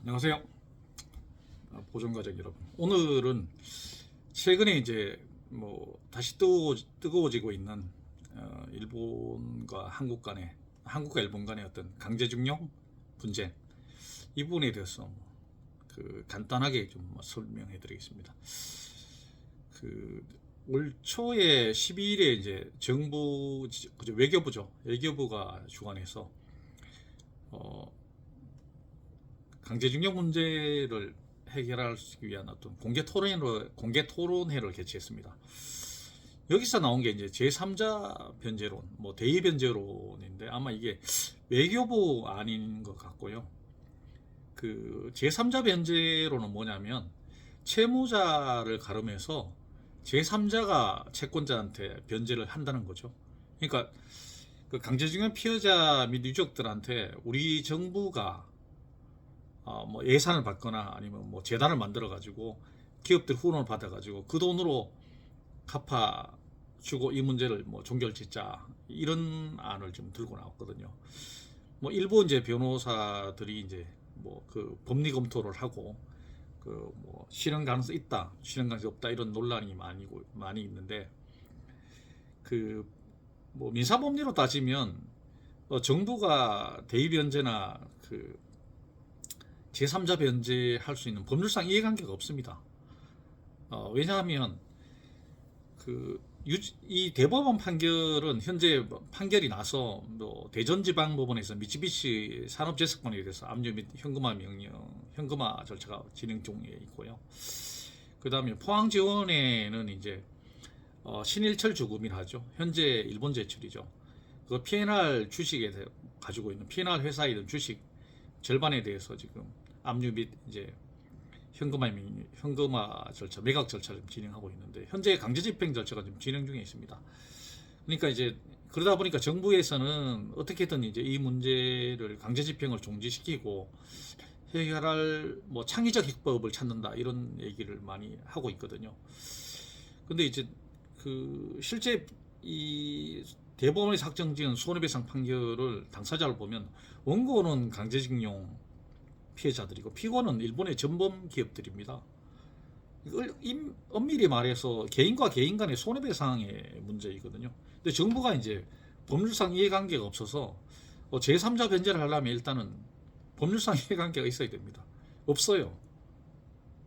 안녕하세요. 보존가족 여러분. 오늘은 최근에 이제 뭐 다시 뜨거워지고 있는 일본과 한국 간의 한국과 일본 간의 어떤 강제징용 분쟁 이 부분에 대해서 간단하게 좀 설명해 드리겠습니다. 올 초에 12일에 이제 정부 외교부가 주관해서 어, 강제징용 문제를 해결하기 위한 어떤 공개 토론회를 개최했습니다. 여기서 나온 게 이제 제3자 변제론, 뭐 대의 변제론인데 아마 이게 외교부 아닌 것 같고요. 제3자 변제론은 뭐냐면 채무자를 가름해서 제3자가 채권자한테 변제를 한다는 거죠. 그러니까 그 강제징용 피해자 및 유족들한테 우리 정부가 뭐 예산을 받거나 아니면 뭐 재단을 만들어 가지고 기업들 후원을 받아 가지고 그 돈으로 갚아주고 이 문제를 뭐 종결짓자 이런 안을 좀 들고 나왔거든요. 뭐 일부 이제 변호사들이 이제 뭐 그 법리 검토를 하고 그 뭐 실현 가능성 있다, 실현 가능성 없다 이런 논란이 많이 있는데 그 뭐 민사법리로 따지면 정부가 대의 변제나 제3자 변제할 수 있는 법률상 이해관계가 없습니다. 왜냐하면 이 대법원 판결은 현재 판결이 나서 뭐 대전지방법원에서 미쓰비시 산업재해사건에 대해서 압류 및 현금화 절차가 진행 중에 있고요. 그 다음에 포항지원에는 이제 신일철 주금이라 하죠. 현재 일본 제출이죠. 그 P&R 주식에 가지고 있는 P&R 회사에 있는 주식 절반에 대해서 지금 압류 및 이제 현금화 절차, 매각 절차를 진행하고 있는데 현재 강제 집행 절차가 지금 진행 중에 있습니다. 그러니까 이제 그러다 보니까 정부에서는 어떻게든 이제 이 문제를 강제 집행을 종지시키고 해결할 뭐 창의적 해법을 찾는다 이런 얘기를 많이 하고 있거든요. 근데 이제 실제 이 대법원이 확정지은 손해배상 판결을 당사자를 보면 원고는 강제징용 피해자들이고 피고는 일본의 전범 기업들입니다. 이걸 엄밀히 말해서 개인과 개인 간의 손해배상의 문제이거든요. 근데 정부가 이제 법률상 이해관계가 없어서 제3자 변제를 하려면 일단은 법률상 이해관계가 있어야 됩니다. 없어요.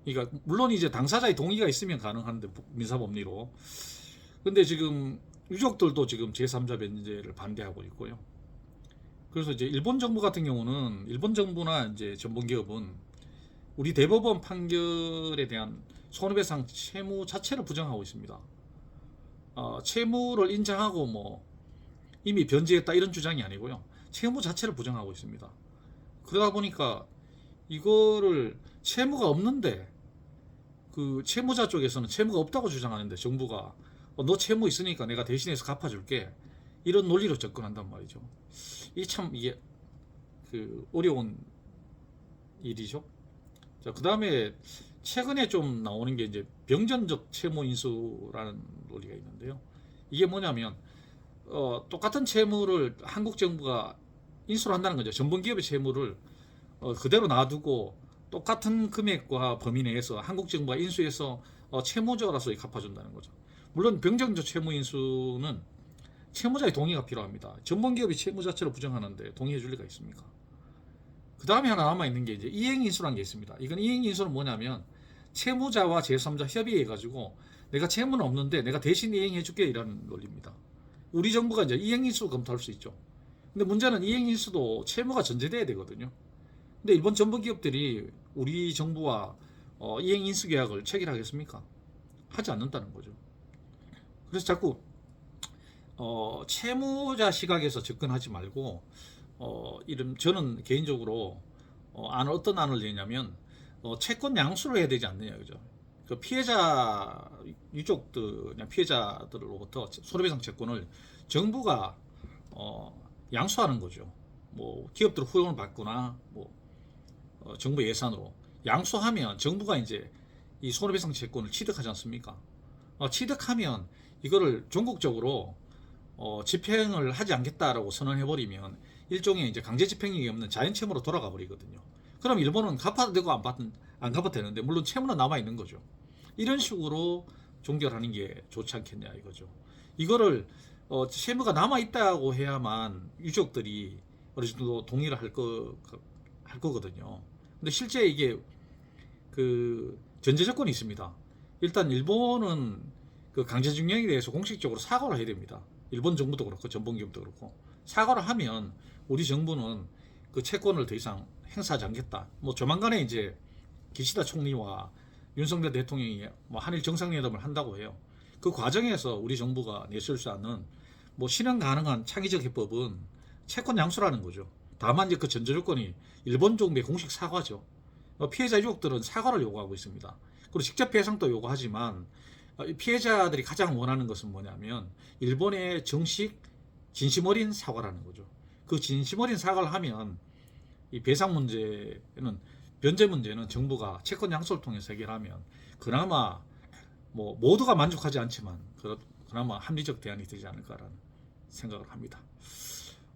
그러니까 물론 이제 당사자의 동의가 있으면 가능한데 민사법리로. 근데 지금 유족들도 지금 제3자 변제를 반대하고 있고요. 그래서 이제 일본 정부 같은 경우는 일본 정부나 이제 전범기업은 우리 대법원 판결에 대한 손해배상 채무 자체를 부정하고 있습니다. 채무를 인정하고 뭐 이미 변제했다 이런 주장이 아니고요. 채무 자체를 부정하고 있습니다. 그러다 보니까 이거를 채무가 없는데 그 채무자 쪽에서는 채무가 없다고 주장하는데 정부가 너 채무 있으니까 내가 대신해서 갚아줄게 이런 논리로 접근한단 말이죠. 이게 어려운 일이죠. 자, 그 다음에 최근에 좀 나오는 게 이제 병전적 채무 인수라는 논리가 있는데요. 이게 뭐냐면 똑같은 채무를 한국 정부가 인수를 한다는 거죠. 전범기업의 채무를 그대로 놔두고 똑같은 금액과 범위 내에서 한국 정부가 인수해서 채무자로서 갚아준다는 거죠. 물론 병정적 채무 인수는 채무자의 동의가 필요합니다. 전범기업이 채무 자체를 부정하는데 동의해 줄 리가 있습니까? 그 다음에 하나 남아있는 게 이제 이행인수라는 게 있습니다. 이건 이행인수는 뭐냐면 채무자와 제3자 협의해가지고 내가 채무는 없는데 내가 대신 이행해줄게 이라는 논리입니다. 우리 정부가 이제 이행인수 검토할 수 있죠. 근데 문제는 이행인수도 채무가 전제돼야 되거든요. 근데 일본 전범기업들이 우리 정부와 이행인수 계약을 체결하겠습니까? 하지 않는다는 거죠. 그래서 자꾸 채무자 시각에서 접근하지 말고 저는 개인적으로 어떤 안을 내냐면 채권 양수를 해야 되지 않느냐 그죠. 그 피해자 유족들 피해자들로부터 손해배상 채권을 정부가 양수하는 거죠. 뭐 기업들 후원을 받거나 뭐 정부 예산으로 양수하면 정부가 이제 이 손해배상 채권을 취득하지 않습니까? 취득하면 이거를 전국적으로 집행을 하지 않겠다라고 선언해버리면 일종의 이제 강제 집행력이 없는 자연채무로 돌아가 버리거든요. 그럼 일본은 갚아도 되고 안 갚아도 되는데 물론 채무는 남아 있는 거죠. 이런 식으로 종결하는 게 좋지 않겠냐 이거죠. 이거를 채무가 남아 있다고 해야만 유족들이 어느 정도 동의를 할 거거든요. 근데 실제 이게 그 전제 조건이 있습니다. 일단 일본은 그 강제징용에 대해서 공식적으로 사과를 해야 됩니다. 일본 정부도 그렇고 전범기업도 그렇고 사과를 하면 우리 정부는 그 채권을 더 이상 행사하지 않겠다. 뭐 조만간에 이제 기시다 총리와 윤석열 대통령이 뭐 한일 정상회담을 한다고 해요. 그 과정에서 우리 정부가 내세울 수 있는 뭐 실현 가능한 창의적 해법은 채권 양수라는 거죠. 다만 이제 그 전제 조건이 일본 정부의 공식 사과죠. 피해자 유족들은 사과를 요구하고 있습니다. 그리고 직접 배상도 요구하지만 피해자들이 가장 원하는 것은 뭐냐면 일본의 정식 진심 어린 사과라는 거죠. 그 진심 어린 사과를 하면 이 배상 문제는 변제 문제는 정부가 채권 양수를 통해서 해결하면 그나마 뭐 모두가 만족하지 않지만 그나마 합리적 대안이 되지 않을까라는 생각을 합니다.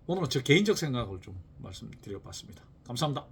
오늘은 저 개인적 생각을 좀 말씀드려봤습니다. 감사합니다.